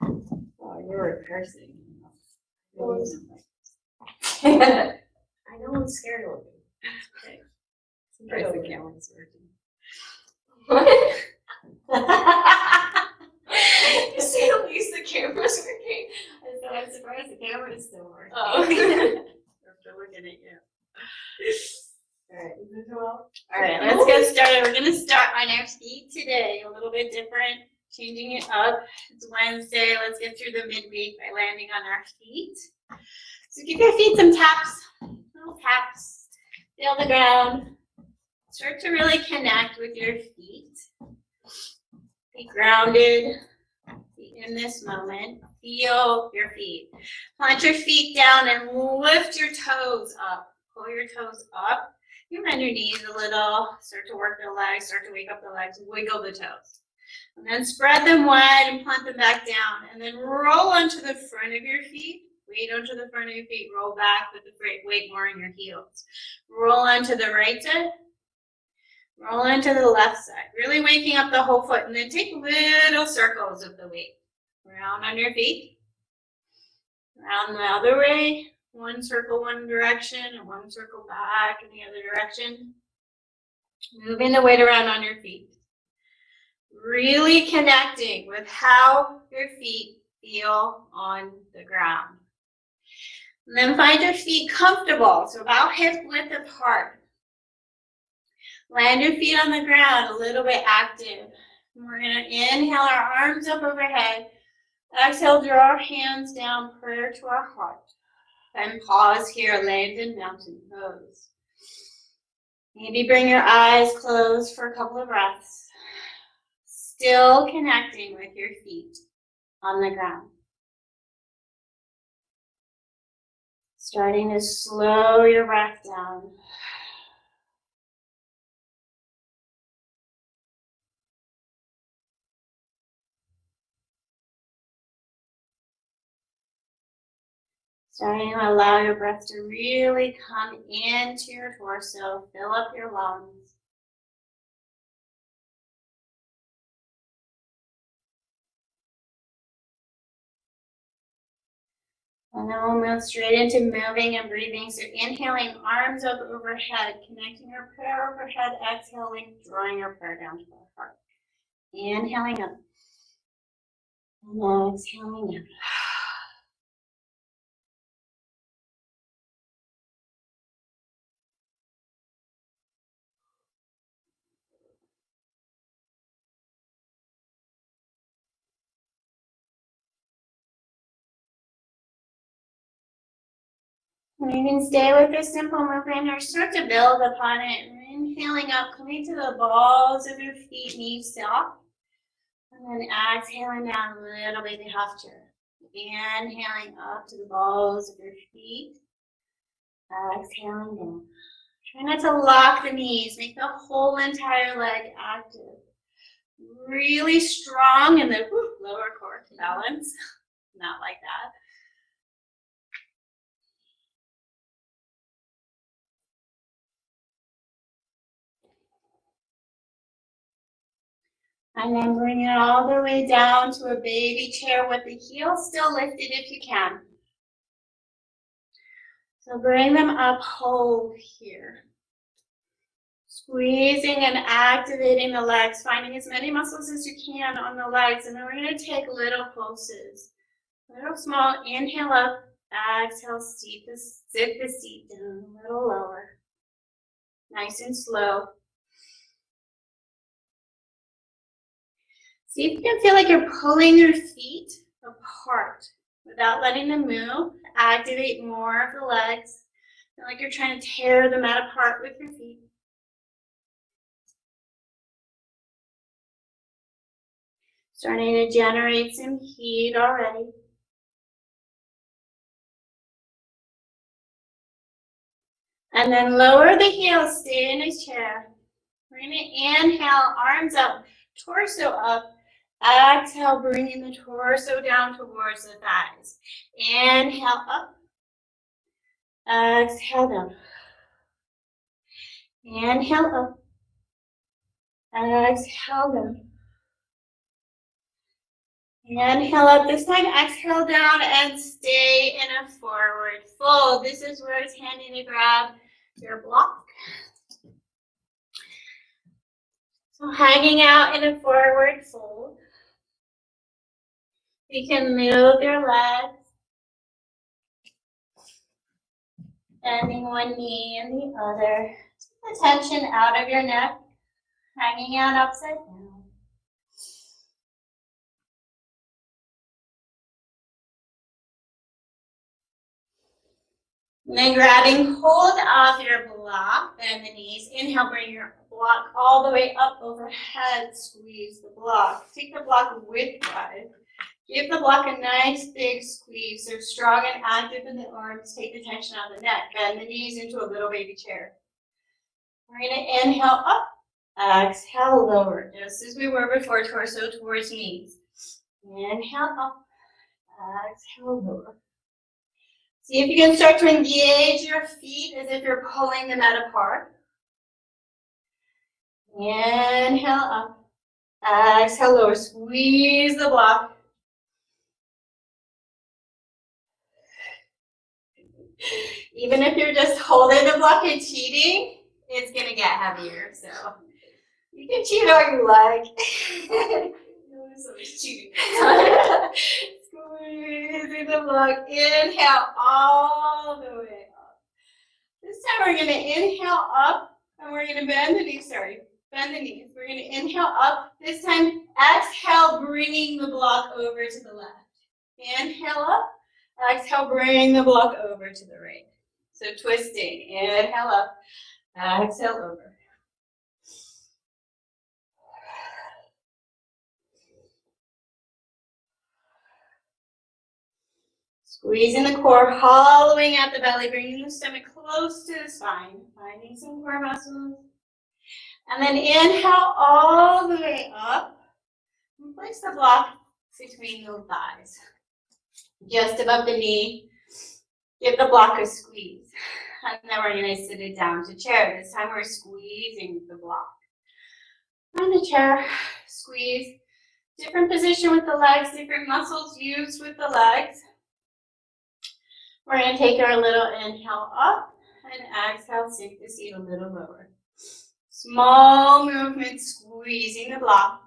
Oh, you're rehearsing. I know I'm scared of it. Okay. Surprised the camera's working. What? You say at least the camera's working. So I'm surprised the camera is still working. Oh. After looking at you. All right, let's get started. We're going to start on our feet today, a little bit different, changing it up. It's Wednesday. Let's get through the midweek by landing on our feet. So give your feet some taps, little taps. Feel the ground. Start to really connect with your feet. Be grounded. Be in this moment. Feel your feet. Plant your feet down and lift your toes up. Pull your toes up. You bend your knees a little. Start to work the legs. Start to wake up the legs. Wiggle the toes. And then spread them wide and plant them back down. And then roll onto the front of your feet. Weight onto the front of your feet. Roll back with the weight more in your heels. Roll onto the right side. Roll into the left side. Really waking up the whole foot. And then take little circles of the weight. Round on your feet. Round the other way. One circle one direction and one circle back in the other direction. Moving the weight around on your feet. Really connecting with how your feet feel on the ground. And then find your feet comfortable, so about hip width apart. Land your feet on the ground, a little bit active. And we're going to inhale our arms up overhead. Exhale, draw our hands down, prayer to our heart. And pause here, land in mountain pose. Maybe bring your eyes closed for a couple of breaths. Still connecting with your feet on the ground. Starting to slow your breath down. Starting to allow your breath to really come into your torso, fill up your lungs. And then we'll move straight into moving and breathing. So inhaling, arms up overhead, connecting your prayer overhead, exhaling, drawing your prayer down to the heart. Inhaling up. And exhaling down. And you can stay with this simple movement or start to build upon it. Inhaling up, coming to the balls of your feet, knees soft. And then exhaling down a little baby half chair. Inhaling up to the balls of your feet. Exhaling down. Try not to lock the knees. Make the whole entire leg active. Really strong in the lower core balance. Not like that. And then bring it all the way down to a baby chair with the heels still lifted if you can. So bring them up, hold here. Squeezing and activating the legs, finding as many muscles as you can on the legs. And then we're going to take little pulses. Little small, inhale up, exhale, sit the seat down a little lower. Nice and slow. See if you can feel like you're pulling your feet apart without letting them move. Activate more of the legs. Feel like you're trying to tear them apart with your feet. Starting to generate some heat already. And then lower the heels, stay in a chair. We're going to inhale, arms up, torso up. Exhale, bringing the torso down towards the thighs. Inhale up. Exhale down. Inhale up. Exhale down. Inhale up this time, exhale down and stay in a forward fold. This is where it's handy to grab your block. So hanging out in a forward fold. You can move your legs, bending one knee and the other. Keep the tension out of your neck, hanging out upside down. And then grabbing hold of your block, bend the knees. Inhale, bring your block all the way up overhead. Squeeze the block. Take the block widthwise. Give the block a nice big squeeze. So strong and active in the arms. Take the tension out of the neck. Bend the knees into a little baby chair. We're going to inhale up. Exhale, lower. Just as we were before, torso towards knees. Inhale up. Exhale, lower. See if you can start to engage your feet as if you're pulling them out apart. Inhale up. Exhale, lower. Squeeze the block. Even if you're just holding the block and cheating, it's going to get heavier. So you can cheat all you like. So much cheating. Squeezing the block. Inhale all the way up. This time we're going to inhale up and we're going to bend the knees. Bend the knees. We're going to inhale up. This time, exhale, bringing the block over to the left. Inhale up. Exhale, bring the block over to the right. So twisting. Inhale up. Exhale over. Squeezing the core, hollowing out the belly, bringing the stomach close to the spine, finding some core muscles. And then inhale all the way up. And place the block between the thighs. Just above the knee. Give the block a squeeze. And then we're going to sit it down to chair. This time we're squeezing the block. On the chair, squeeze. Different position with the legs, different muscles used with the legs. We're going to take our little inhale up and exhale, sink the seat a little lower. Small movement, squeezing the block.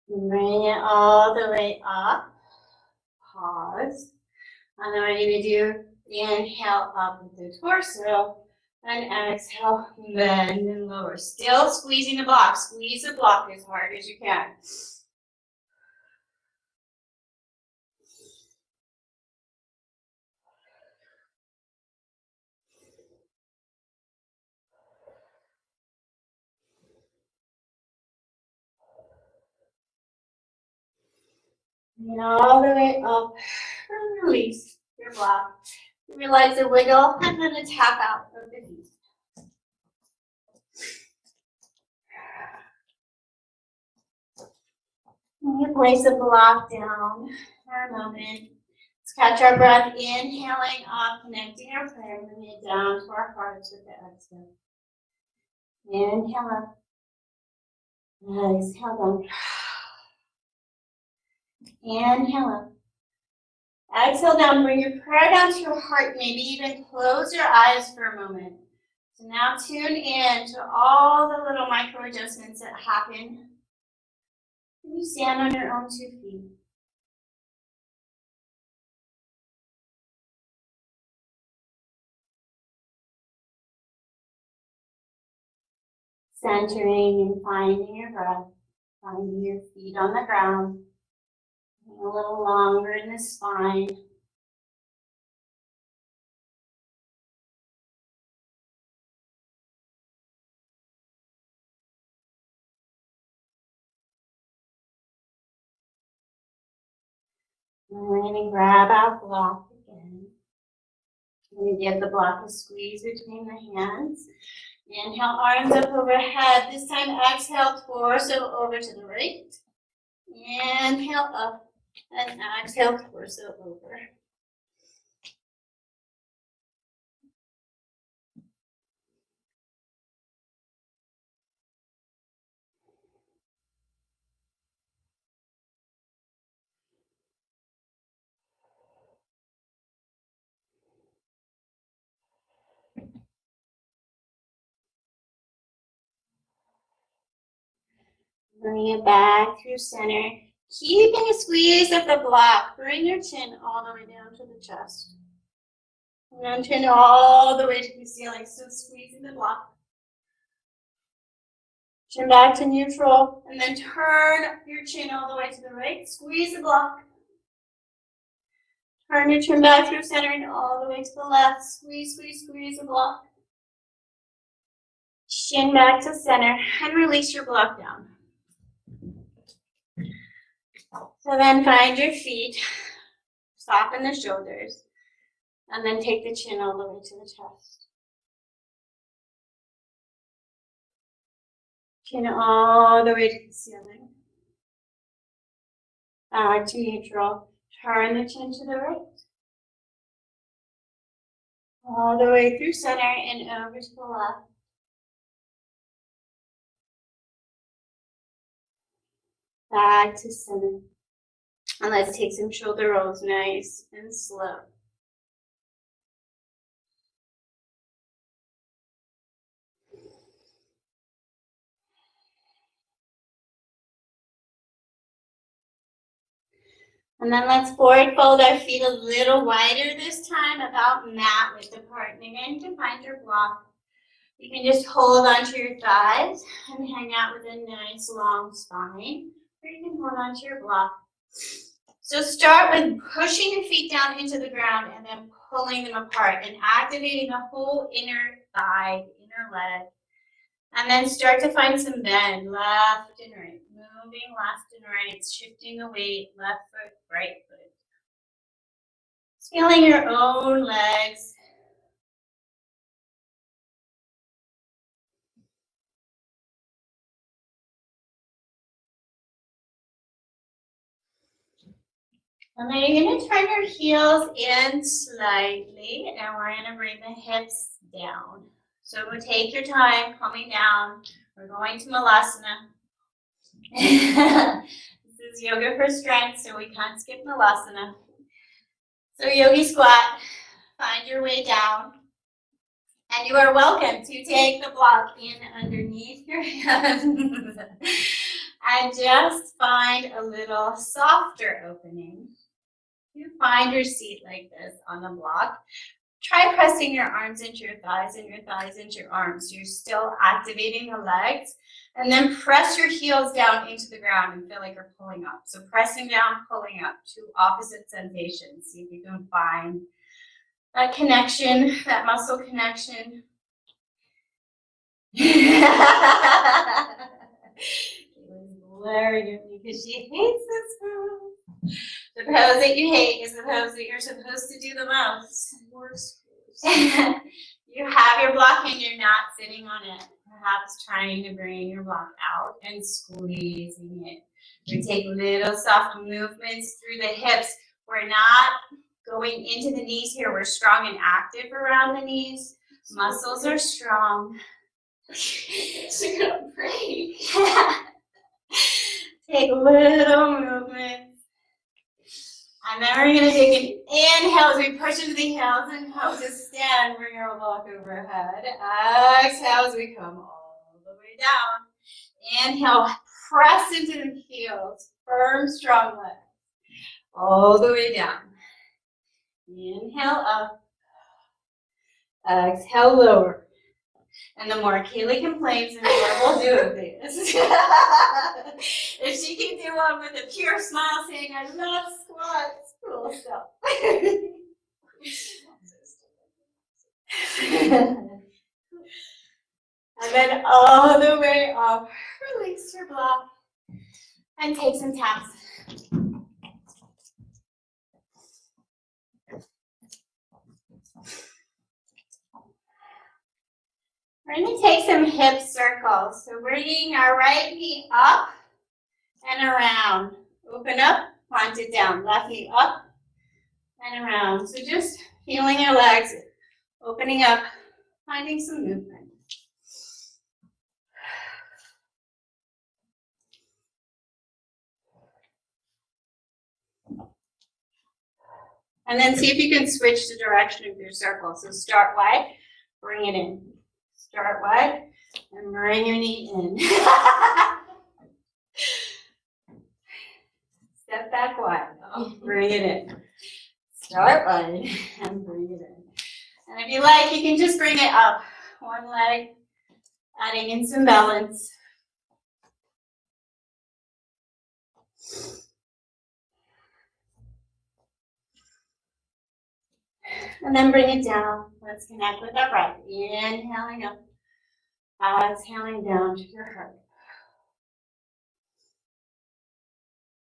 Bring it all the way up. Pause. And then we're going to do the inhale up with the torso. And exhale, bend and lower. Still squeezing the block. Squeeze the block as hard as you can. And all the way up. And release your block. Your legs are wiggle. And then a tap out of the feet. And you place the block down for a moment. Let's catch our breath, inhaling up, connecting our prayer, bringing it down to our hearts with the exhale. Inhale up. Exhale down. Inhale up. Exhale down. Bring your prayer down to your heart. Maybe even close your eyes for a moment. So now tune in to all the little micro adjustments that happen when you stand on your own 2 feet. Centering and finding your breath, finding your feet on the ground, a little longer in the spine. And we're going to grab our block again. We're going to give the block a squeeze between the hands. Inhale, arms up overhead. This time, exhale, torso over to the right. Inhale up and exhale, torso over. Bring it back through center. Keeping a squeeze of the block. Bring your chin all the way down to the chest. And then chin all the way to the ceiling. So squeezing the block. Chin back to neutral. And then turn your chin all the way to the right. Squeeze the block. Turn your chin back through center and all the way to the left. Squeeze, squeeze, squeeze the block. Chin back to center and release your block down. So then find your feet, soften the shoulders, and then take the chin all the way to the chest. Chin all the way to the ceiling. Back to neutral. Turn the chin to the right. All the way through center and over to the left. Back to center. And let's take some shoulder rolls, nice and slow. And then let's forward fold our feet a little wider this time, about mat width apart. And again, to find your block, you can just hold onto your thighs and hang out with a nice long spine, or you can hold onto your block. So start with pushing your feet down into the ground and then pulling them apart and activating the whole inner thigh, inner leg. And then start to find some bend, left and right, moving left and right, shifting the weight, left foot, right foot. Just feeling your own legs. And then you're going to turn your heels in slightly, and we're going to bring the hips down. So we'll take your time, calming down. We're going to Malasana. This is yoga for strength, so we can't skip Malasana. So yogi squat, find your way down. And you are welcome to take the block in underneath your hands and just find a little softer opening. You find your seat like this on the block. Try pressing your arms into your thighs and your thighs into your arms. You're still activating the legs. And then press your heels down into the ground and feel like you're pulling up. So pressing down, pulling up, two opposite sensations. See if you can find that connection, that muscle connection. Kayla's glaring at me because she hates this pose. The pose that you hate is the pose that you're supposed to do the most. You have your block and you're not sitting on it. Perhaps trying to bring your block out and squeezing it. We take little soft movements through the hips. We're not going into the knees here. We're strong and active around the knees. Muscles are strong. It's gonna break. Take little movements. And then we're gonna take an inhale as we push into the heels. Inhale to stand, bring our block overhead. Exhale as we come all the way down. Inhale, press into the heels. Firm, strong legs. All the way down. Inhale up. Exhale lower. And the more Kaylee complains, the more we'll do of this. If she can do one with a pure smile saying, I love squats, cool stuff. And then all the way up, release your block and take some taps. We're going to take some hip circles. So we're bringing our right knee up and around. Open up, plant it down. Left knee up and around. So just feeling your legs, opening up, finding some movement. And then see if you can switch the direction of your circle. So start wide, bring it in. Start wide and bring your knee in. Step back wide. Bring it in. Start wide and bring it in. And if you like, you can just bring it up. One leg, adding in some balance. And then bring it down. Let's connect with our breath. Inhaling up. Exhaling down to your heart.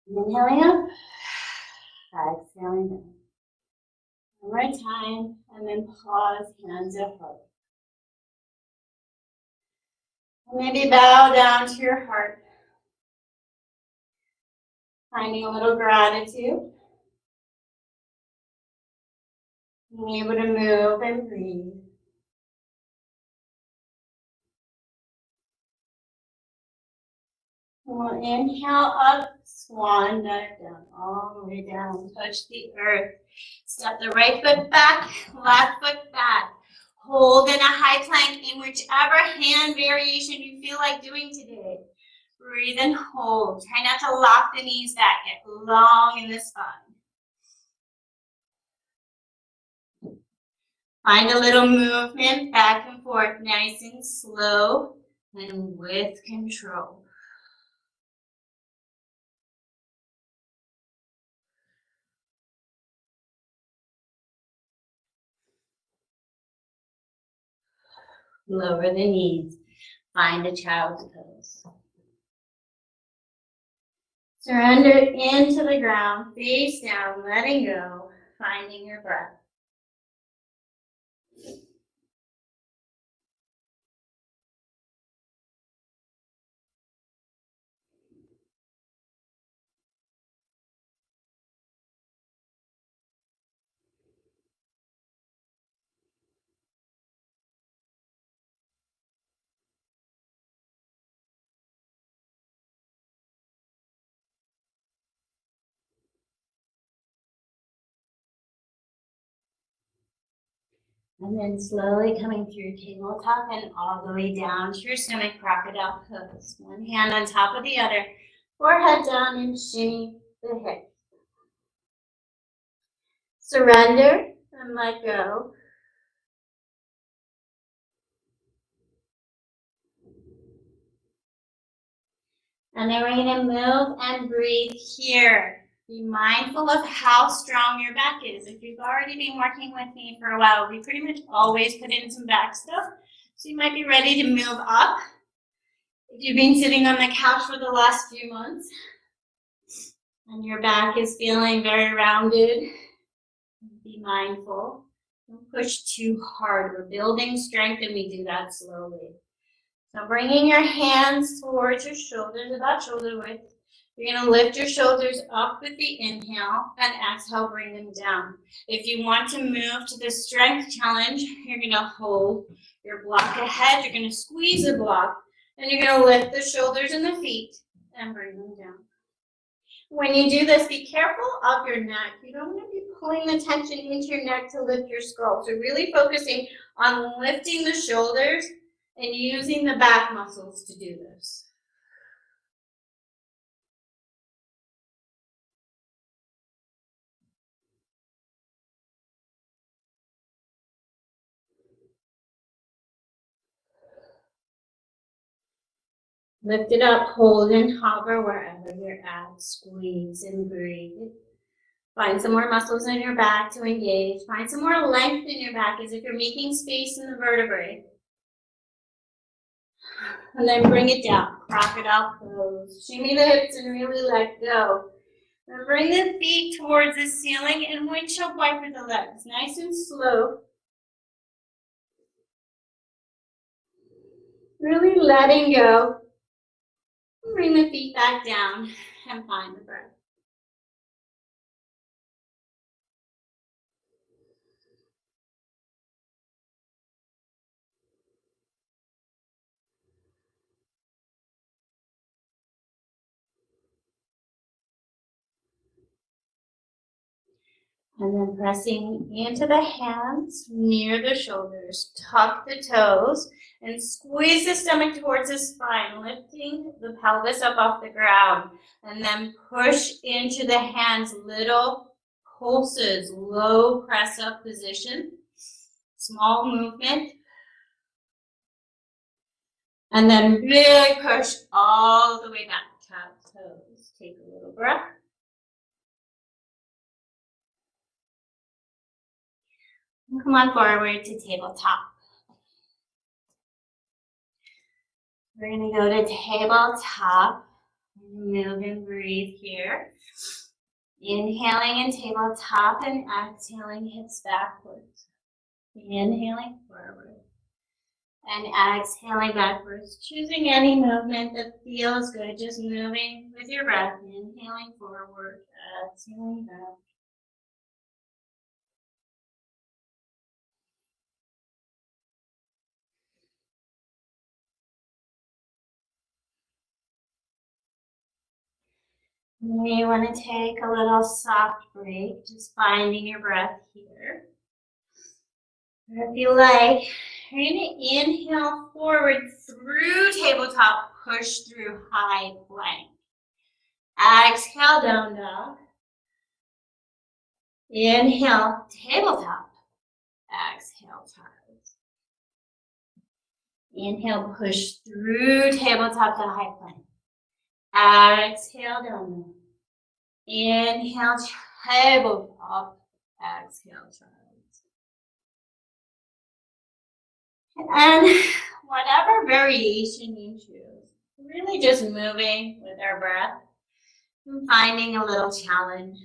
Inhaling up. Exhaling down. One more time. And then pause, hands at heart. Maybe bow down to your heart. Finding a little gratitude. Being able to move and breathe. We'll inhale up, swan dive down, all the way down, touch the earth. Step the right foot back, left foot back. Hold in a high plank in whichever hand variation you feel like doing today. Breathe and hold. Try not to lock the knees back, get long in the spine. Find a little movement back and forth, nice and slow and with control. Lower the knees. Find a child's pose. Surrender into the ground, face down, letting go, finding your breath. And then slowly coming through tabletop and all the way down to your stomach, crocodile pose. One hand on top of the other, forehead down and shimmy the hips. Surrender and let go. And then we're going to move and breathe here. Be mindful of how strong your back is. If you've already been working with me for a while, we pretty much always put in some back stuff. So you might be ready to move up. If you've been sitting on the couch for the last few months and your back is feeling very rounded, be mindful. Don't push too hard. We're building strength and we do that slowly. So bringing your hands towards your shoulders, about shoulder width. You're going to lift your shoulders up with the inhale and exhale, bring them down. If you want to move to the strength challenge, you're going to hold your block ahead. You're going to squeeze the block and you're going to lift the shoulders and the feet and bring them down. When you do this, be careful of your neck. You don't want to be pulling the tension into your neck to lift your skull. So really focusing on lifting the shoulders and using the back muscles to do this. Lift it up, hold and hover wherever you're at. Squeeze and breathe. Find some more muscles in your back to engage. Find some more length in your back as if you're making space in the vertebrae. And then bring it down, crocodile pose. Shimmy the hips and really let go. And bring the feet towards the ceiling and windshield wiper the legs, nice and slow. Really letting go. Bring the feet back down and find the breath. And then pressing into the hands near the shoulders. Tuck the toes and squeeze the stomach towards the spine, lifting the pelvis up off the ground. And then push into the hands, little pulses, low press up position. Small movement. And then big push all the way back. Tap toes. Take a little breath. Come on forward to tabletop. We're going to go to tabletop. Move and breathe here. Inhaling in tabletop and exhaling hips backwards. Inhaling forward and exhaling backwards. Choosing any movement that feels good. Just moving with your breath. Inhaling forward, exhaling back. You may want to take a little soft break, just finding your breath here. Or if you like, you're going to inhale forward through tabletop, push through high plank. Exhale, down dog. Inhale, tabletop. Exhale, child. Inhale, push through tabletop to high plank. Exhale, down dog. Inhale, tabletop. Exhale, child. And whatever variation you choose, really just moving with our breath and finding a little challenge.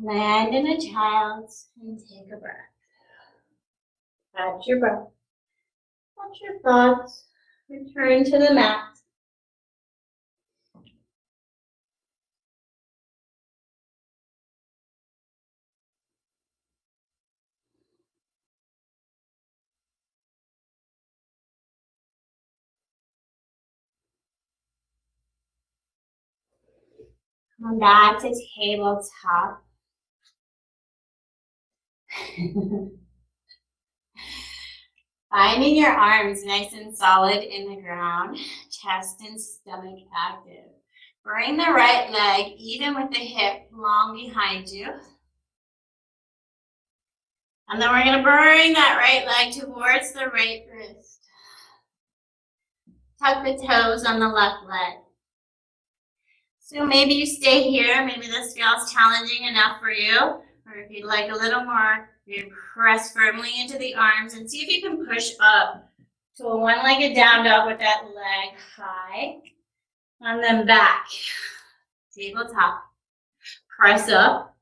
Land in a child's and take a breath. Catch your breath. Watch your thoughts. Return to the mat. Come back to tabletop. Finding your arms nice and solid in the ground, chest and stomach active. Bring the right leg even with the hip long behind you. And then we're going to bring that right leg towards the right wrist. Tuck the toes on the left leg. So maybe you stay here. Maybe this feels challenging enough for you. Or if you'd like a little more, you press firmly into the arms and see if you can push up to a one-legged down dog with that leg high. And then back. Tabletop. Press up.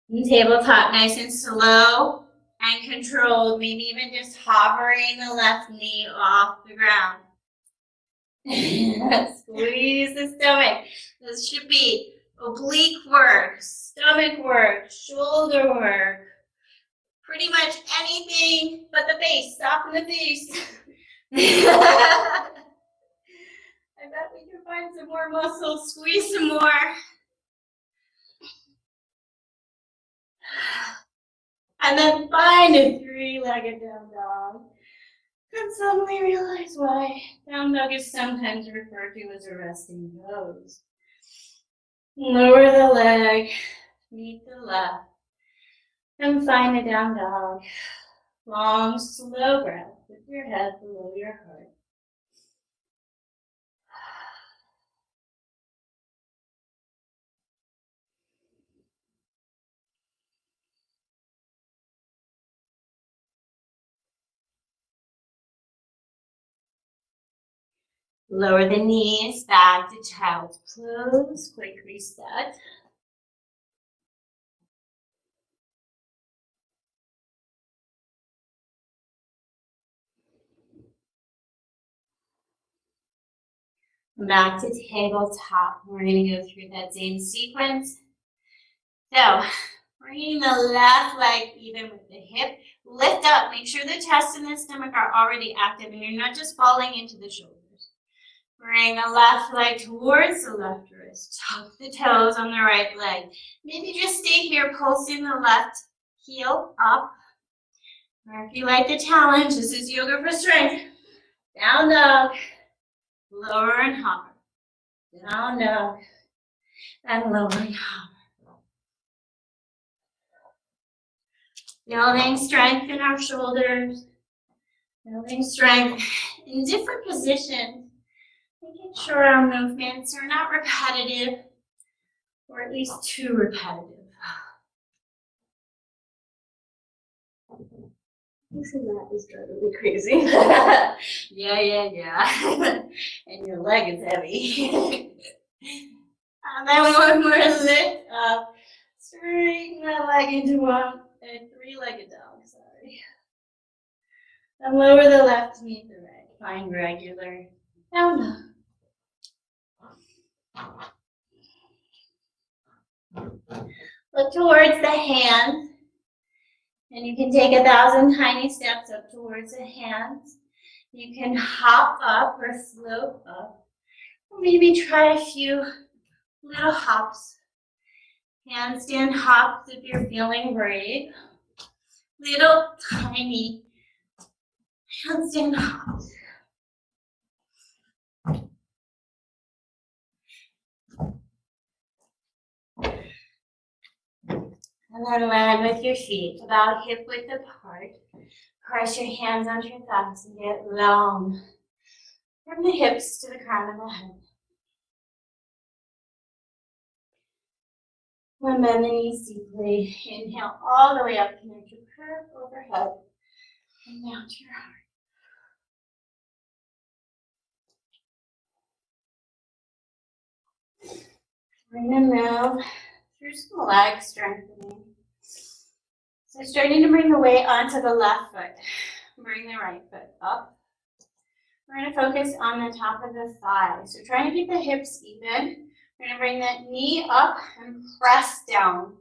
And tabletop, nice and slow and controlled. Maybe even just hovering the left knee off the ground. Squeeze the stomach. This should be oblique work, stomach work, shoulder work. Pretty much anything but the face. Soften the face. I bet we can find some more muscles. Squeeze some more. And then find a three-legged down dog. And suddenly realize why down dog is sometimes referred to as a resting pose. Lower the leg, meet the left, and find a down dog. Long, slow breath with your head below your heart. Lower the knees back to child's pose. Quick reset. Back to tabletop. We're going to go through that same sequence. So, bringing the left leg even with the hip. Lift up. Make sure the chest and the stomach are already active and you're not just falling into the shoulders. Bring the left leg towards the left wrist. Tuck the toes on the right leg. Maybe just stay here, pulsing the left heel up. Or if you like the challenge, this is yoga for strength. Down dog, lower and hover. Down dog, and lower and hover. Building strength in our shoulders. Building strength in different positions. Making sure our movements are not repetitive, or at least too repetitive. Using that is driving me crazy. Yeah. And your leg is heavy. And then one more lift up. Straighten that leg into a three-legged dog, sorry. And lower the left to meet the right. Find regular. Down dog. Look towards the hands, and you can take 1,000 tiny steps up towards the hands. You can hop up or float up, or maybe try a few little hops. Handstand hops if you're feeling brave. Little tiny handstand hops. And then land with your feet about hip width apart. Press your hands onto your thighs and get long from the hips to the crown of the head. And bend the knees deeply. Inhale all the way up, connect your curve overhead and down to your heart. We're going to move through some leg strengthening. So starting to bring the weight onto the left foot. Bring the right foot up. We're going to focus on the top of the thigh. So trying to keep the hips even. We're going to bring that knee up and press down.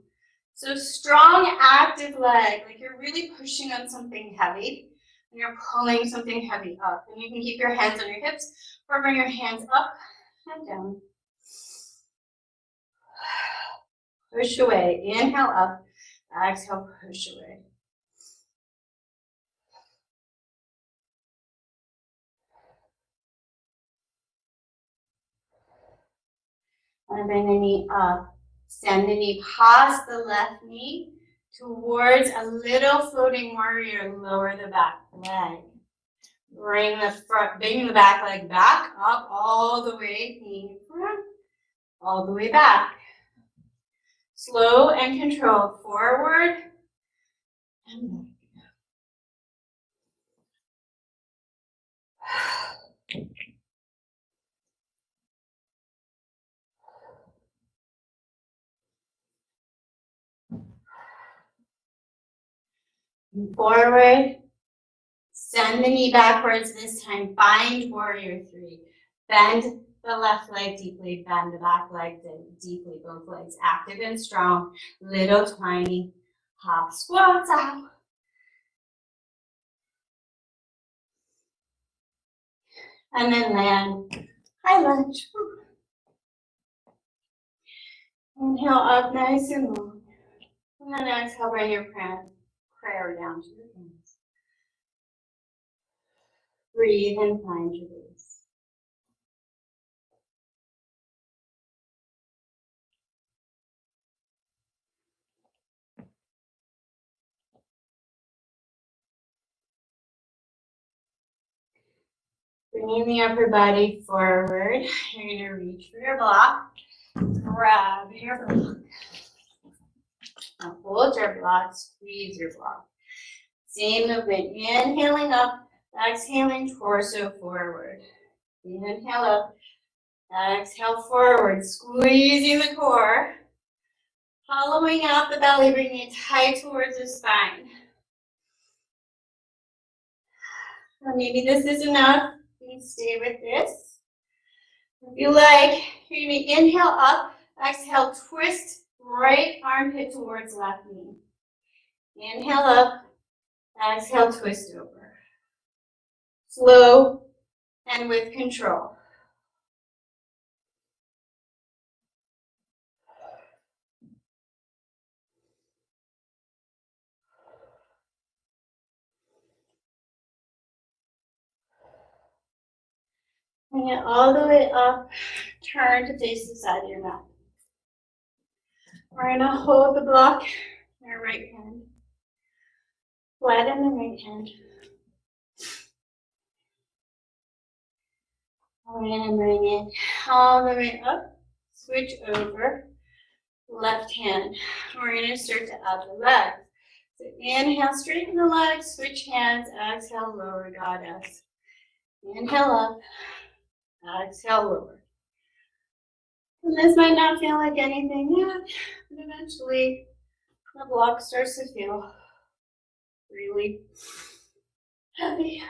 So strong, active leg, like you're really pushing on something heavy and you're pulling something heavy up. And you can keep your hands on your hips or bring your hands up and down. Push away. Inhale up. Exhale, push away. And bring the knee up. Send the knee past the left knee towards a little floating warrior. Lower the back leg. Bring the back leg back up all the way, knee front, all the way back. Slow and controlled, forward and back. And forward, send the knee backwards this time, find warrior three. Bend the left leg deeply, bend the back leg deeply, both legs active and strong. Little tiny hop squats out. And then land, high lunge. Inhale up nice and long. And then exhale, bring your prayer down to your hands. Breathe and find your release. Bringing the upper body forward. You're going to reach for your block. Grab your block. Now hold your block, squeeze your block. Same movement. Inhaling up, exhaling torso forward. Inhale up, exhale forward, squeezing the core. Hollowing out the belly, bringing it tight towards the spine. Well, maybe this is enough. You can stay with this. If you like, you're going to inhale up, exhale, twist right armpit towards left knee. Inhale up, exhale, twist over. Slow and with control. Bring it all the way up, turn to face the side of your mat. We're going to hold the block in our right hand, flatten the right hand. We're going to bring it all the way up, switch over, left hand. We're going to start to add the legs. So inhale, straighten the legs, switch hands, exhale, lower goddess. Inhale up, exhale, lower. And this might not feel like anything yet, but eventually the block starts to feel really heavy.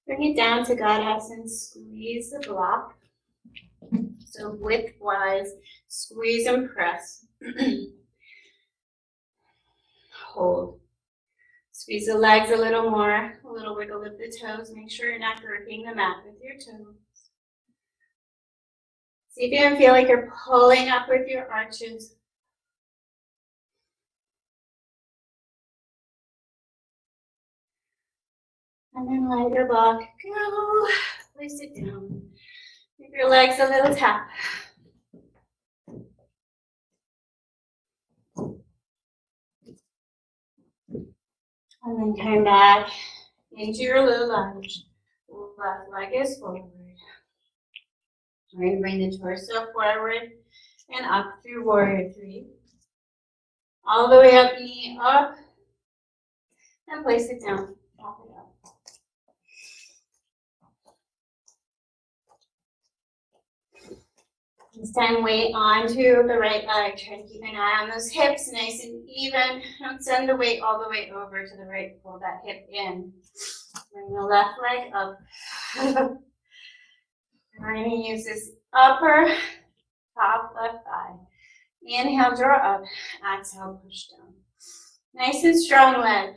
Bring it down to goddess and squeeze the block. So widthwise, squeeze and press. Hold. Squeeze the legs a little more, a little wiggle of the toes. Make sure you're not gripping the mat with your toes. See if you can feel like you're pulling up with your arches. And then let your block go. Place it down. Give your legs a little tap. And then turn back into your little lunge. Left leg is forward. We're going to bring the torso forward and up through warrior three. All the way up, knee up. And place it down. Drop it up. This time weight onto the right leg. Try to keep an eye on those hips, nice and even. Don't send the weight all the way over to the right. Pull that hip in. Bring the left leg up. We're going to use this upper top left thigh. Inhale, draw up. Exhale, push down. Nice and strong leg.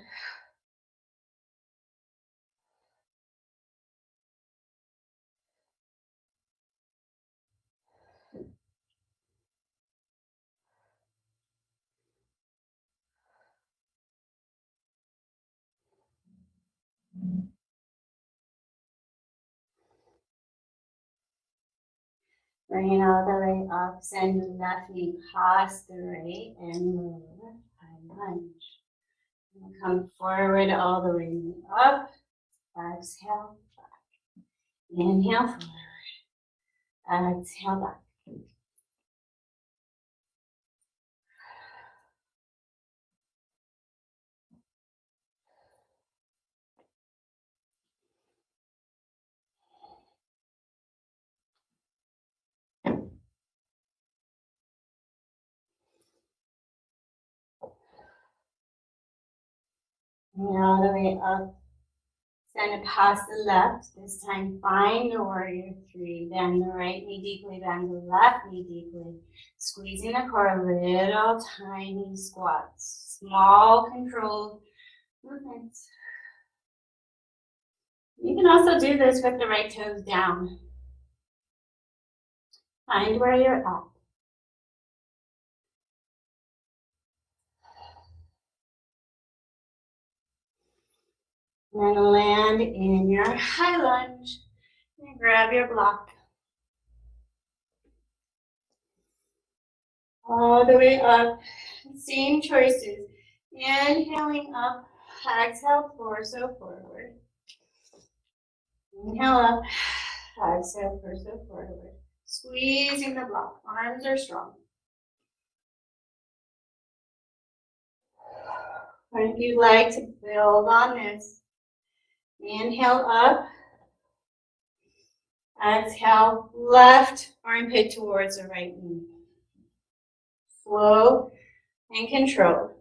Bring it all the way up. Send the left knee past the right and lower. High lunge. And come forward all the way up. Exhale, back. Inhale, forward. Exhale, back. And all the way up. Send it past the left. This time find the warrior three. Bend the right knee deeply, bend the left knee deeply. Squeezing the core, little tiny squats. Small controlled movements. You can also do this with the right toes down. Find where you're at. And then land in your high lunge. And grab your block. All the way up. Same choices. Inhaling up. Exhale, torso forward. Inhale up. Exhale, torso forward. Squeezing the block. Arms are strong. And if you'd like to build on this, Inhale up. Exhale, left armpit towards the right knee. Slow and controlled.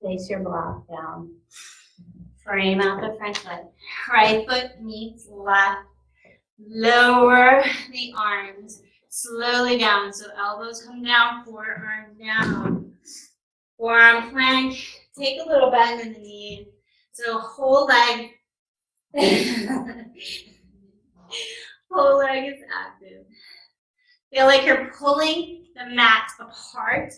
Place your block down. Frame out the front foot. Right foot meets left. Lower the arms slowly down. So elbows come down, forearm down. Forearm plank. Take a little bend in the knee. So whole leg. Whole leg is active. Feel like you're pulling the mat apart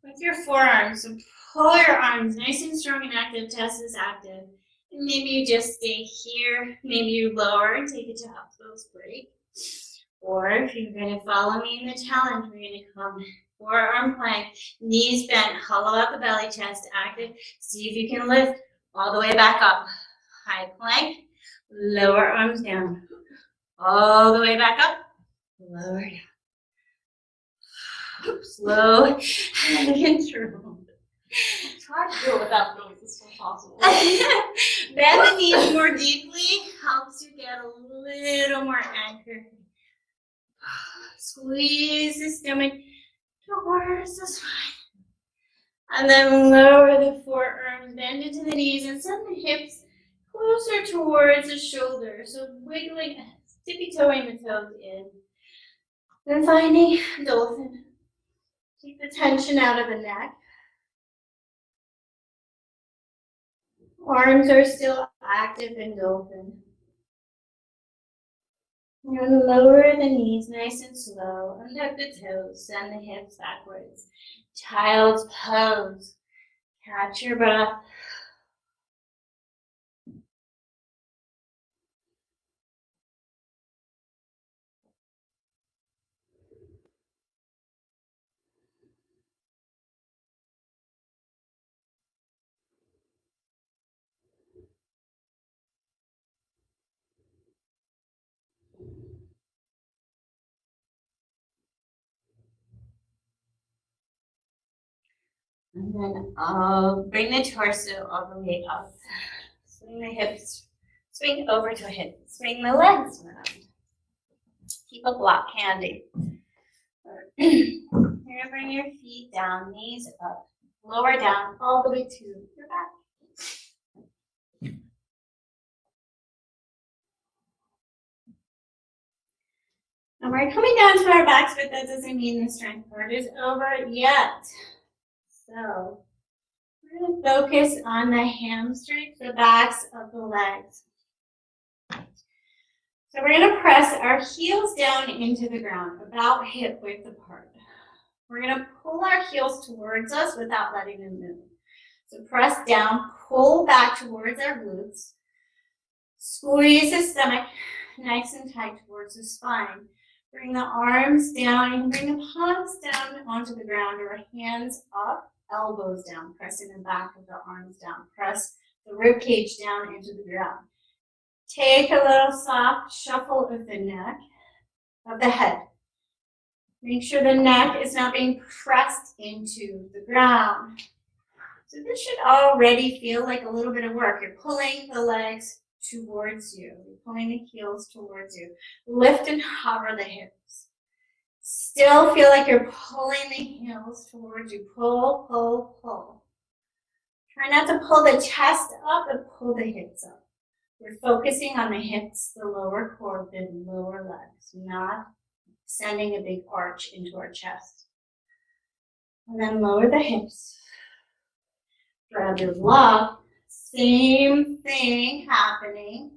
with your forearms. So pull your arms nice and strong and active. Chest is active. And maybe you just stay here. Maybe you lower and take it to up close break. Or if you're going to follow me in the challenge, we're going to come forearm plank, knees bent, hollow out the belly, chest active. See if you can lift all the way back up. High plank, lower arms down. All the way back up, lower down. Slow and controlled. Try to do it without doing this if possible. Bend the knees more deeply helps you get a little more anchored. Squeeze the stomach towards the spine. And then lower the forearms, bend into the knees, and send the hips closer towards the shoulder. So wiggling, tippy-toeing the toes in. Then finding dolphin. Keep the tension out of the neck. Arms are still active in dolphin. And lower the knees nice and slow. Untuck the toes. Send the hips backwards. Child's pose. Catch your breath. And then I'll bring the torso all the way up. Swing the hips, swing over to a hip, swing the legs around. Keep a block handy. You're gonna bring your feet down, knees up, lower down, all the way to your back. And we're coming down to our backs, but that doesn't mean the strength part is over yet. So we're going to focus on the hamstrings, the backs of the legs. So we're going to press our heels down into the ground, about hip width apart. We're going to pull our heels towards us without letting them move. So press down, pull back towards our glutes. Squeeze the stomach nice and tight towards the spine. Bring the arms down and bring the palms down onto the ground or hands up, elbows down, pressing the back of the arms down. Press the rib cage down into the ground. Take a little soft shuffle of the neck, of the head. Make sure the neck is not being pressed into the ground. So this should already feel like a little bit of work. You're pulling the legs towards you. You're pulling the heels towards you. Lift and hover the hips. Still feel like you're pulling the heels towards you. Pull, pull, pull. Try not to pull the chest up, but pull the hips up. We're focusing on the hips, the lower core, the lower legs, not sending a big arch into our chest. And then lower the hips. Grab your block. Same thing happening.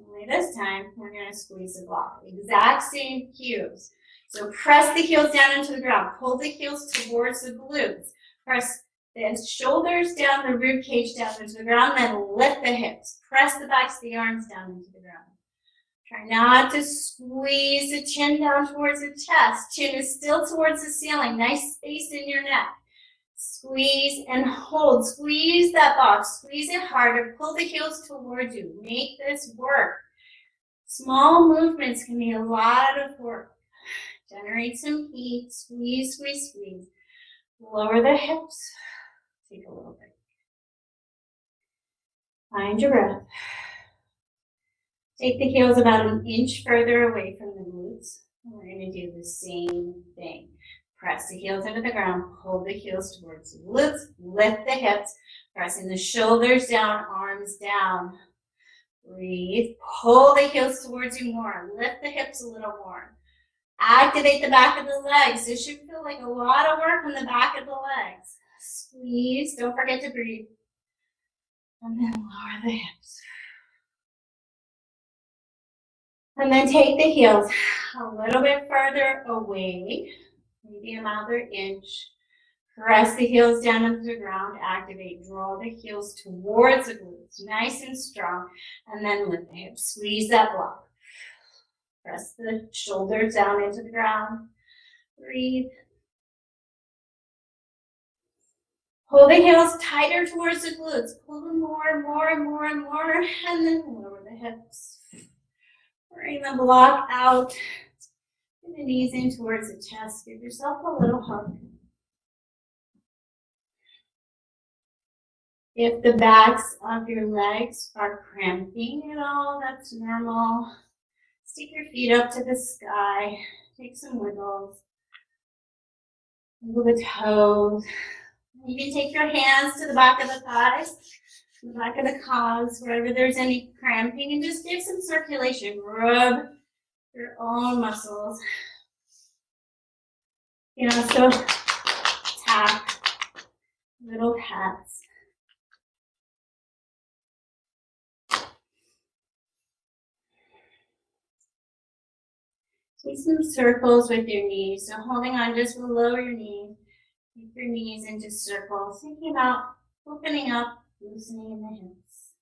Only this time, we're going to squeeze the block. Exact same cues. So press the heels down into the ground. Pull the heels towards the glutes. Press Then shoulders down, the rib cage down into the ground, then lift the hips. Press the backs of the arms down into the ground. Try not to squeeze the chin down towards the chest. Chin is still towards the ceiling. Nice space in your neck. Squeeze and hold. Squeeze that box. Squeeze it harder. Pull the heels towards you. Make this work. Small movements can be a lot of work. Generate some heat. Squeeze, squeeze, squeeze. Lower the hips. Take a little bit. Find your breath. Take the heels about an inch further away from the glutes. We're going to do the same thing. Press the heels into the ground. Pull the heels towards the glutes. Lift the hips. Pressing the shoulders down, arms down. Breathe. Pull the heels towards you more. Lift the hips a little more. Activate the back of the legs. This should feel like a lot of work on the back of the legs. Squeeze. Don't forget to breathe. And then lower the hips. And then take the heels a little bit further away, maybe another inch. Press the heels down into the ground, activate, draw the heels towards the glutes, nice and strong, and then lift the hips, squeeze that block. Press the shoulders down into the ground, breathe. Pull the heels tighter towards the glutes, pull them more and more and more and more, and then lower the hips. Bring the block out, bring the knees in towards the chest, give yourself a little hug. If the backs of your legs are cramping at all, that's normal. Stick your feet up to the sky, take some wiggles. Wiggle the toes. You can take your hands to the back of the thighs, the back of the calves, wherever there's any cramping, and just give some circulation. Rub your own muscles. You know, so tap, little pats. Take some circles with your knees. So holding on just below your knees. Keep your knees into circles. Thinking about opening up, loosening the hips.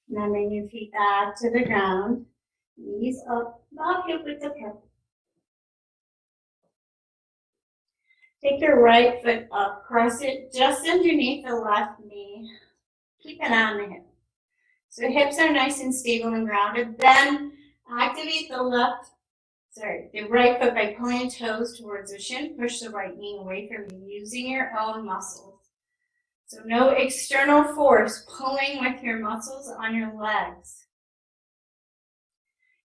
And then bring your feet back to the ground. Knees up, about hip width apart. Take your right foot up, cross it just underneath the left knee. Keep an eye on the hip. So hips are nice and stable and grounded. Then activate the right foot by pulling toes towards the shin. Push the right knee away from you using your own muscles. So no external force, pulling with your muscles on your legs.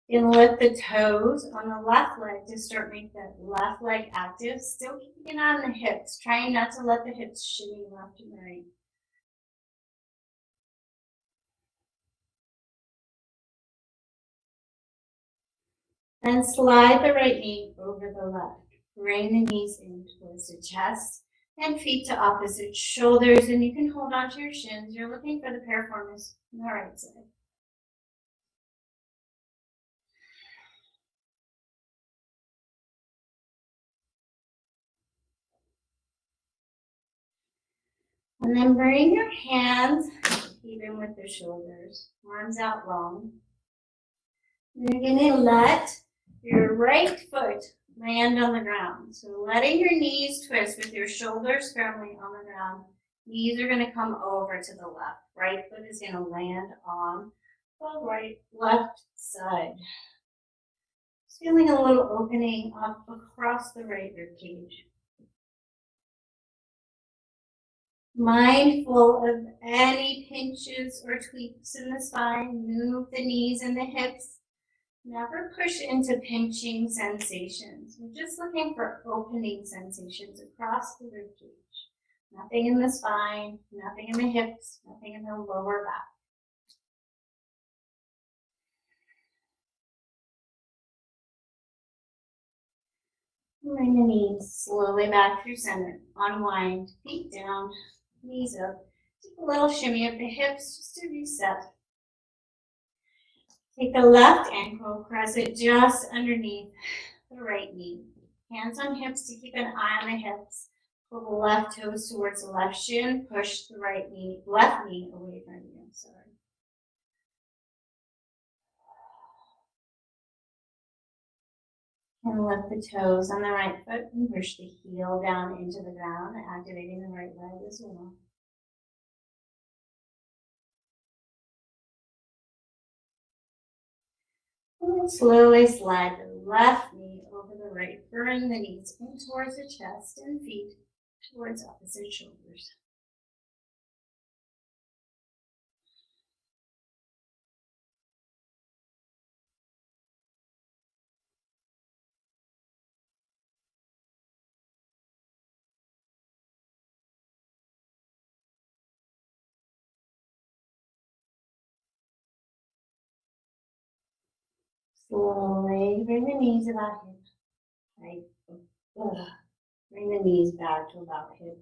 Then lift the toes on the left leg to start making that left leg active. Still keeping an eye on the hips, trying not to let the hips shimmy left and right. Then slide the right knee over the left. Bring the knees in towards the chest and feet to opposite shoulders. And you can hold on to your shins. You're looking for the piriformis on the right side. And then bring your hands even with the shoulders, arms out long. You're going to let your right foot land on the ground. So letting your knees twist with your shoulders firmly on the ground. Knees are going to come over to the left. Right foot is going to land on the left side. Just feeling a little opening up across the right rib cage. Mindful of any pinches or tweaks in the spine. Move the knees and the hips. Never push into pinching sensations. We're just looking for opening sensations across the rib cage. Nothing in the spine, nothing in the hips, nothing in the lower back. Bring the knees slowly back through center. Unwind, feet down, knees up. Take a little shimmy of the hips just to reset. Take the left ankle, press it just underneath the right knee. Hands on hips to keep an eye on the hips. Pull the left toes towards the left shin. Push the left knee away from you. Sorry. And lift the toes on the right foot and push the heel down into the ground, activating the right leg as well. And then slowly slide the left knee over the right. Bring the knees in towards the chest and feet towards opposite shoulders. Slowly bring the knees about hip height. Bring the knees back to about hip.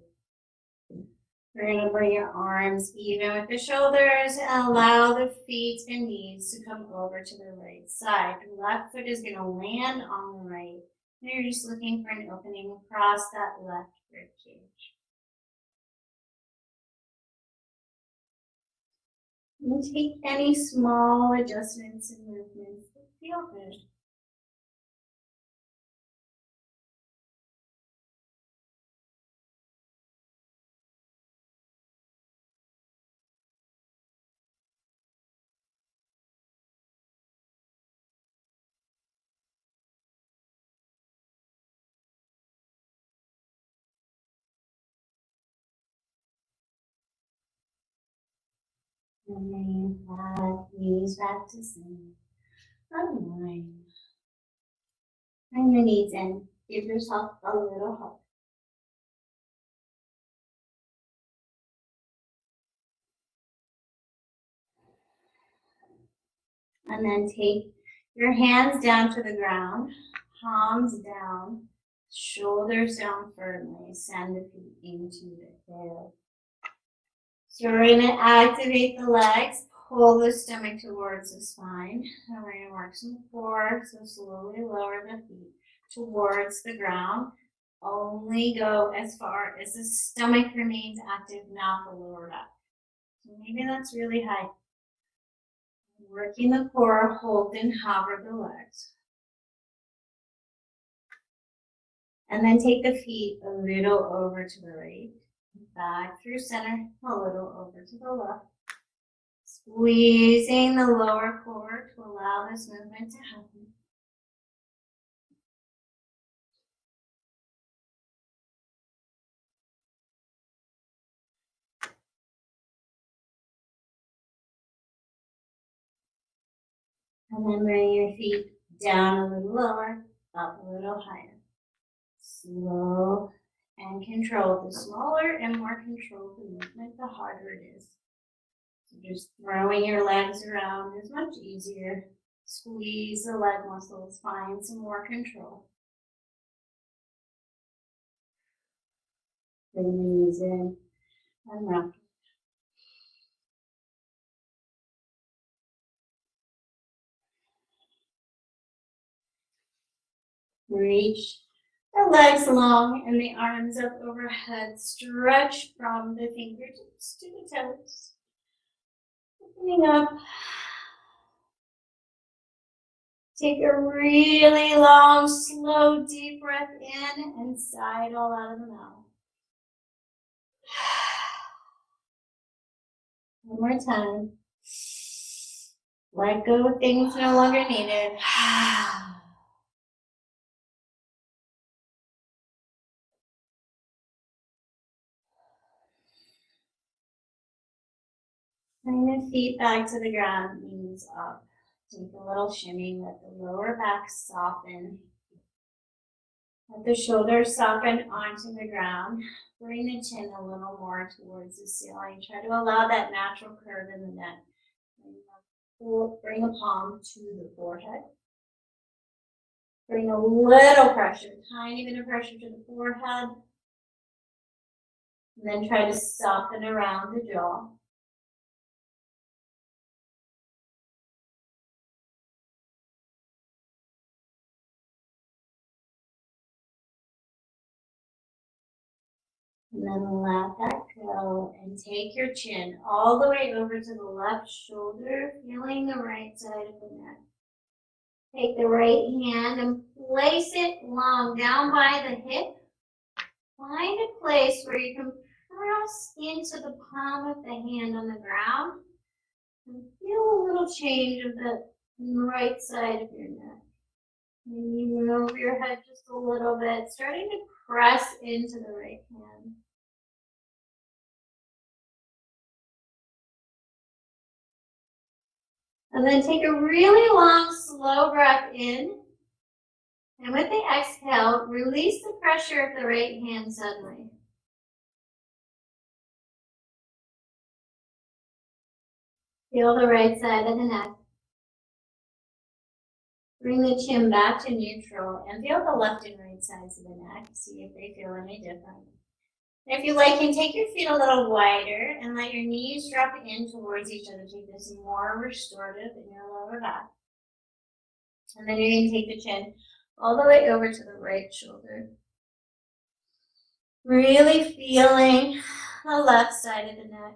We're going to bring your arms even with the shoulders and allow the feet and knees to come over to the right side. The left foot is going to land on the right. And you're just looking for an opening across that left rib cage. And take any small adjustments and movements that feel good. Remain flat, knees back to center. Unwind. Bring the knees in. Give yourself a little hug. And then take your hands down to the ground, palms down, shoulders down firmly. Send the feet into the air. So we're going to activate the legs, pull the stomach towards the spine. And we're going to work some core, so slowly lower the feet towards the ground. Only go as far as the stomach remains active, not the lower back. So maybe that's really high. Working the core, hold and hover the legs. And then take the feet a little over to the right, back through center, a little over to the left. Squeezing the lower core to allow this movement to happen. And then bring your feet down a little lower, up a little higher. Slow and controlled. The smaller and more controlled the movement, the harder it is. So just throwing your legs around is much easier. Squeeze the leg muscles, find some more control. Bring the knees in and rock. Reach the legs long and the arms up overhead. Stretch from the fingertips to the toes. Opening up. Take a really long, slow, deep breath in and sigh it all out of the mouth. One more time. Let go of things no longer needed. Bring the feet back to the ground, knees up. Take a little shimmy, let the lower back soften. Let the shoulders soften onto the ground. Bring the chin a little more towards the ceiling. Try to allow that natural curve in the neck. Bring a palm to the forehead. Bring a little pressure, tiny bit of pressure to the forehead. And then try to soften around the jaw. And then let that go and take your chin all the way over to the left shoulder, feeling the right side of the neck. Take the right hand and place it long down by the hip. Find a place where you can press into the palm of the hand on the ground and feel a little change of the right side of your neck. Maybe move your head just a little bit, starting to press into the right hand. And then take a really long, slow breath in. And with the exhale, release the pressure of the right hand suddenly. Feel the right side of the neck. Bring the chin back to neutral and feel the left and right sides of the neck. See if they feel any different. If you like, you can take your feet a little wider and let your knees drop in towards each other. Take this more restorative in your lower back. And then you're going to take the chin all the way over to the right shoulder. Really feeling the left side of the neck.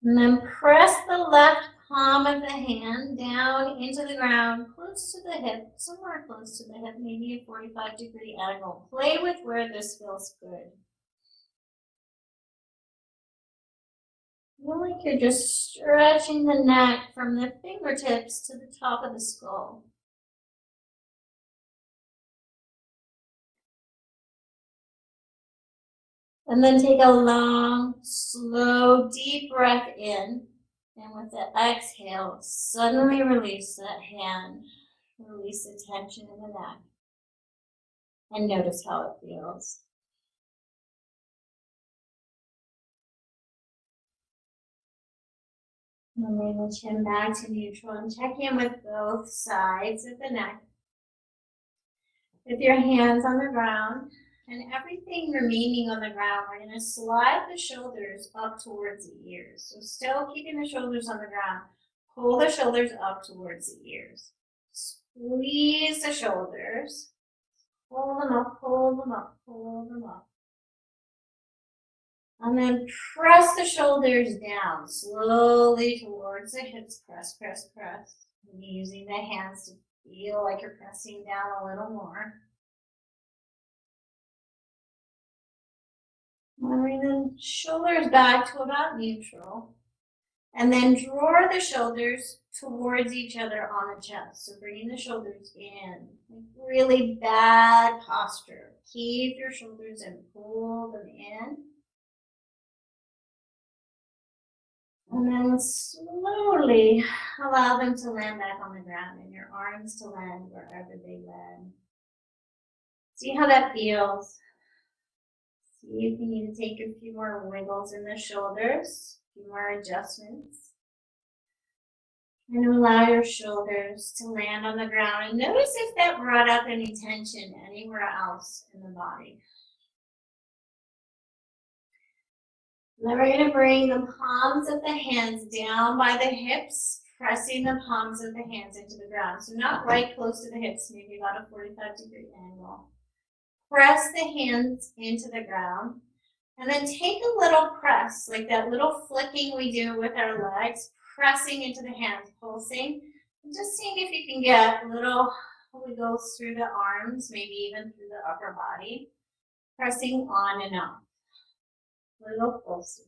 And then press the left palm of the hand down into the ground, close to the hip, somewhere close to the hip, maybe a 45-degree angle. Play with where this feels good. Feel like you're just stretching the neck from the fingertips to the top of the skull. And then take a long, slow, deep breath in. And with the exhale, suddenly release that hand. Release the tension in the neck. And notice how it feels. And bring the chin back to neutral and check in with both sides of the neck. With your hands on the ground and everything remaining on the ground, we're going to slide the shoulders up towards the ears. So still keeping the shoulders on the ground, pull the shoulders up towards the ears. Squeeze the shoulders, pull them up, pull them up, pull them up. And then press the shoulders down slowly towards the hips. Press, press, press. And using the hands to feel like you're pressing down a little more. And bring the shoulders back to about neutral. And then draw the shoulders towards each other on the chest. So bringing the shoulders in. Really bad posture. Keep your shoulders and pull them in. And then slowly allow them to land back on the ground and your arms to land wherever they land. See how that feels. See if you need to take a few more wiggles in the shoulders, a few more adjustments. And allow your shoulders to land on the ground. And notice if that brought up any tension anywhere else in the body. Then we're going to bring the palms of the hands down by the hips, pressing the palms of the hands into the ground. So not right close to the hips, maybe about a 45-degree angle. Press the hands into the ground. And then take a little press, like that little flicking we do with our legs, pressing into the hands, pulsing. And just seeing if you can get little wiggles through the arms, maybe even through the upper body. Pressing on and off. Little pulses.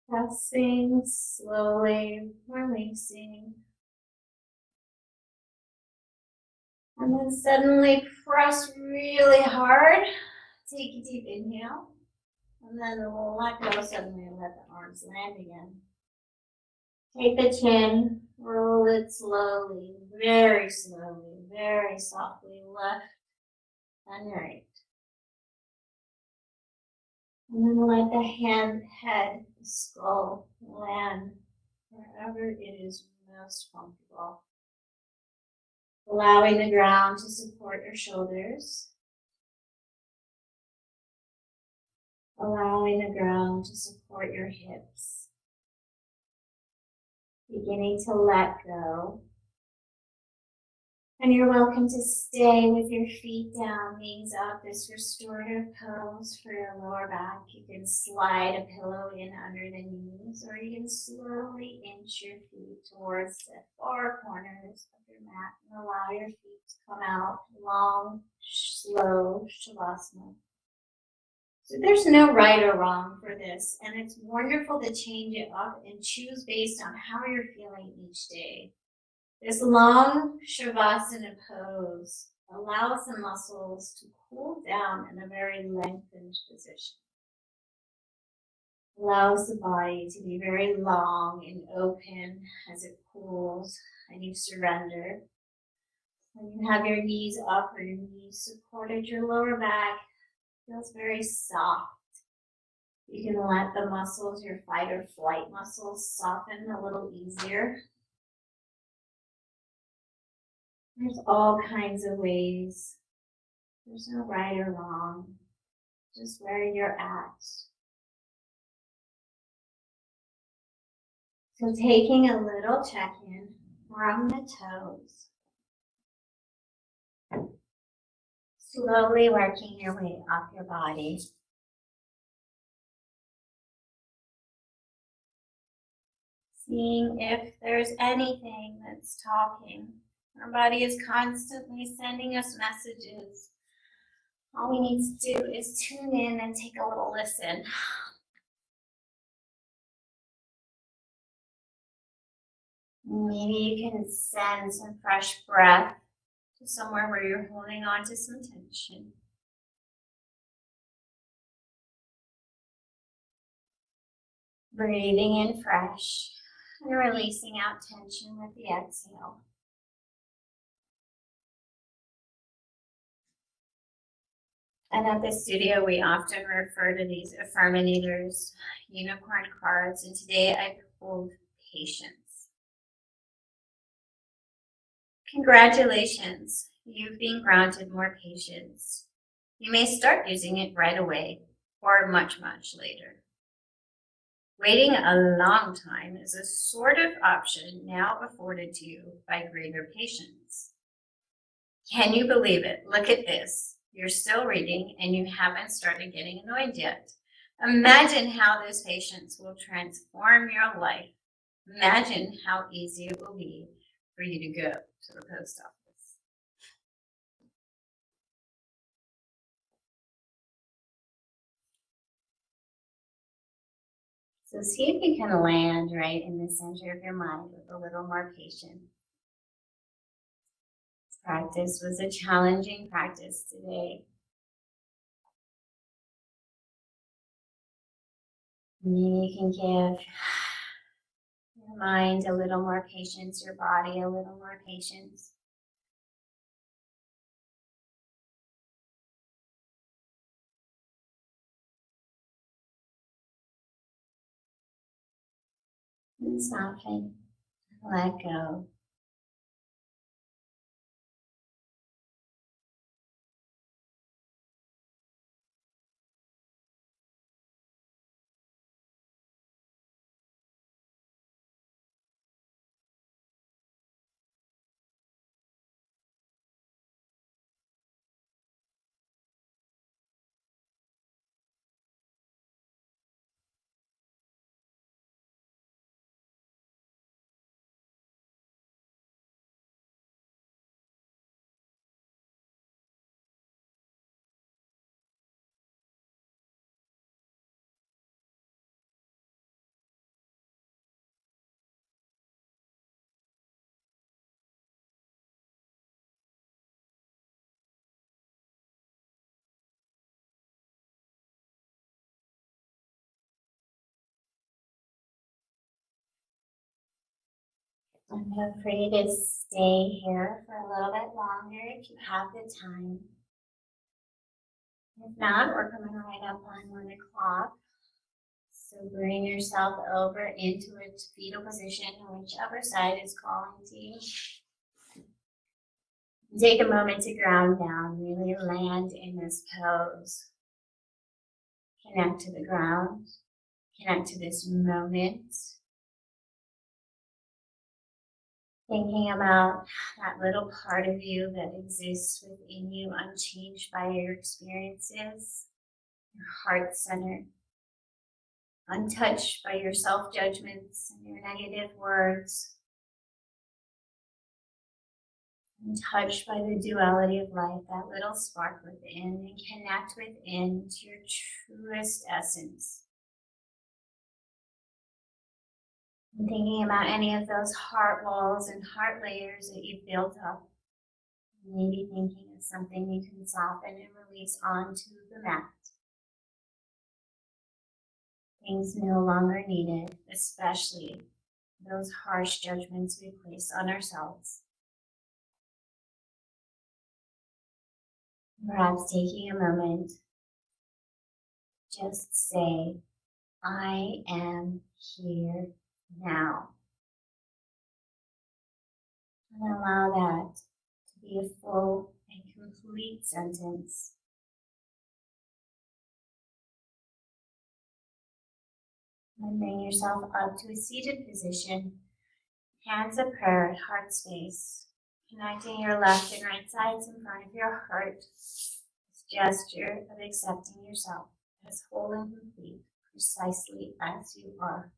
Pressing, slowly releasing. And then suddenly press really hard. Take a deep inhale. And then we'll let go suddenly and let the arms land again. Take the chin, roll it slowly, very softly, left and right. And then let the head, the skull land wherever it is most comfortable. Allowing the ground to support your shoulders. Allowing the ground to support your hips. Beginning to let go. And you're welcome to stay with your feet down, knees up, this restorative pose for your lower back. You can slide a pillow in under the knees, or you can slowly inch your feet towards the far corners of your mat and allow your feet to come out long, slow Shavasana. So there's no right or wrong for this, and it's wonderful to change it up and choose based on how you're feeling each day. This long Shavasana pose allows the muscles to cool down in a very lengthened position. Allows the body to be very long and open as it cools and you surrender. When you have your knees up or your knees supported, your lower back feels very soft. You can let the muscles, your fight or flight muscles, soften a little easier. There's all kinds of ways. There's no right or wrong, just where you're at. So taking a little check-in from the toes. Slowly working your way up your body. Seeing if there's anything that's talking. Our body is constantly sending us messages. All we need to do is tune in and take a little listen. Maybe you can send some fresh breath to somewhere where you're holding on to some tension. Breathing in fresh and releasing out tension with the exhale. And at the studio, we often refer to these affirminators, unicorn cards, and today I pulled patience. Congratulations, you've been granted more patience. You may start using it right away or much, much later. Waiting a long time is a sort of option now afforded to you by greater patience. Can you believe it? Look at this. You're still reading and you haven't started getting annoyed yet. Imagine how this patience will transform your life. Imagine how easy it will be for you to go to the post office. So see if you can land right in the center of your mind with a little more patience. This practice was a challenging practice today. Maybe you can give your mind a little more patience, your body a little more patience. And soften, let go. And feel free to stay here for a little bit longer if you have the time. If not, we're coming right up on 1 o'clock. So bring yourself over into a fetal position, whichever side is calling to you. Take a moment to ground down, really land in this pose. Connect to the ground, connect to this moment. Thinking about that little part of you that exists within you, unchanged by your experiences, your heart center, untouched by your self-judgments and your negative words, untouched by the duality of life, that little spark within, and connect within to your truest essence. And thinking about any of those heart walls and heart layers that you've built up. Maybe thinking of something you can soften and release onto the mat. Things no longer needed, especially those harsh judgments we place on ourselves. Perhaps taking a moment, just say, I am here now. And allow that to be a full and complete sentence. And bring yourself up to a seated position, hands of prayer at heart space, connecting your left and right sides in front of your heart. This gesture of accepting yourself as whole and complete, precisely as you are.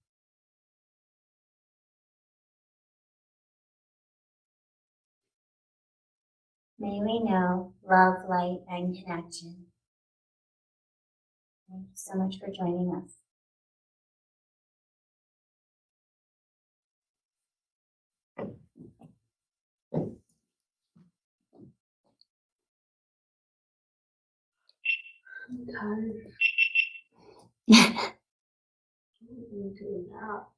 May we know love, light, and connection. Thank you so much for joining us. I'm tired. I'm going to a nap.